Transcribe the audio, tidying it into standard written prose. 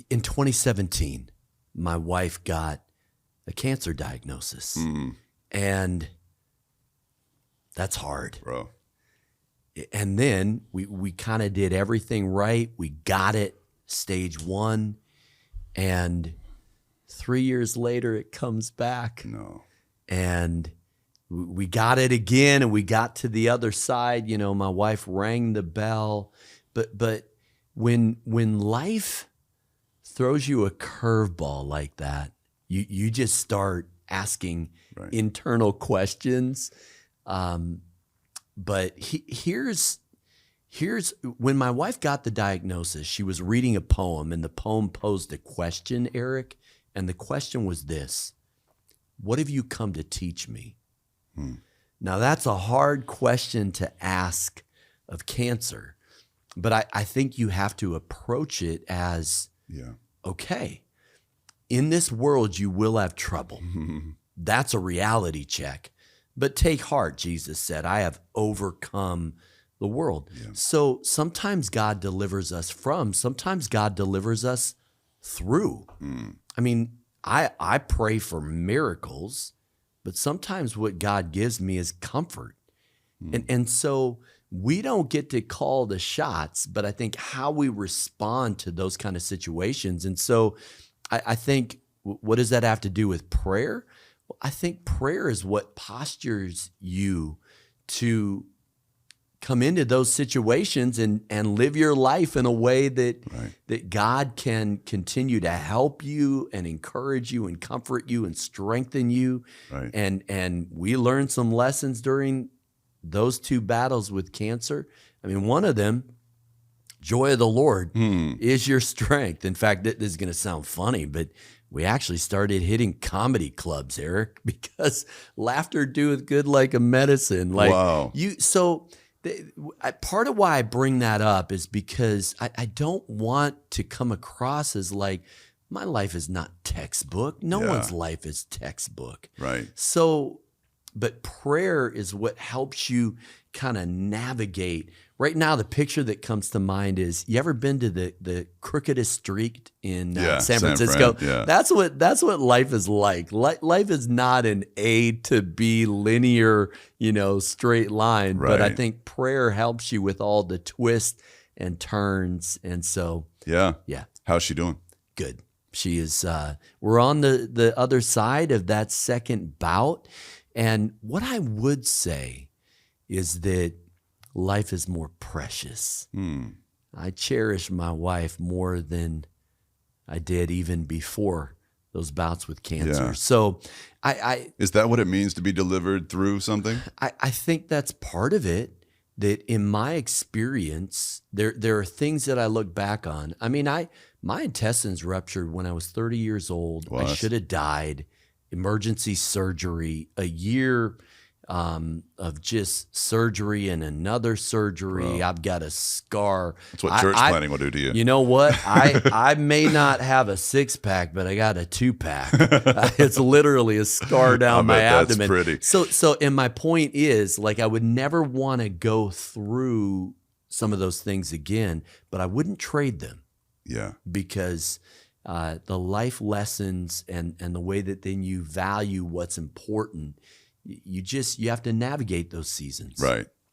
in 2017, my wife got a cancer diagnosis. And that's hard. Bro. And then we kind of did everything right. We got it, stage 1. And 3 years later, it comes back. No. And we got it again, and we got to the other side. You know, my wife rang the bell. But when life throws you a curveball like that, you just start asking internal questions. But here's when my wife got the diagnosis, she was reading a poem, and the poem posed a question, Eric, and the question was this: what have you come to teach me? Now, that's a hard question to ask of cancer, but I think you have to approach it as, okay, in this world you will have trouble. That's a reality check. But take heart, Jesus said, I have overcome the world. So sometimes God delivers us from, sometimes God delivers us through. I mean, I pray for miracles, but sometimes what God gives me is comfort. And so we don't get to call the shots, but I think how we respond to those kind of situations. And so I think, what does that have to do with prayer? Well, I think prayer is what postures you to come into those situations and live your life in a way that God can continue to help you and encourage you and comfort you and strengthen you. And we learned some lessons during those 2 battles with cancer. I mean, one of them, joy of the Lord is your strength. In fact, this is going to sound funny, but we actually started hitting comedy clubs, Eric, because laughter doeth good like a medicine. Like part of why I bring that up is because I don't want to come across as like, my life is not textbook. No one's life is textbook. So, but prayer is what helps you kind of navigate. Right now, the picture that comes to mind is, you ever been to the crookedest street in San Francisco? That's what life is like. Life is not an A to B linear, straight line. But I think prayer helps you with all the twists and turns. And so, how's she doing? Good. She is. We're on the other side of that second bout. And what I would say is that life is more precious. I cherish my wife more than I did even before those bouts with cancer. So is that what it means to be delivered through something? I think that's part of it. That in my experience, there are things that I look back on. I mean, my intestines ruptured when I was 30 years old. I should have died. Emergency surgery, a year of just surgery and another surgery. Bro. I've got a scar. That's what church planning will do to you. You know what? I may not have a 6-pack, but I got a 2-pack. It's literally a scar down my abdomen. That's pretty. So, and my point is, like, I would never want to go through some of those things again, but I wouldn't trade them. Because the life lessons and the way that then you value what's important, you have to navigate those seasons.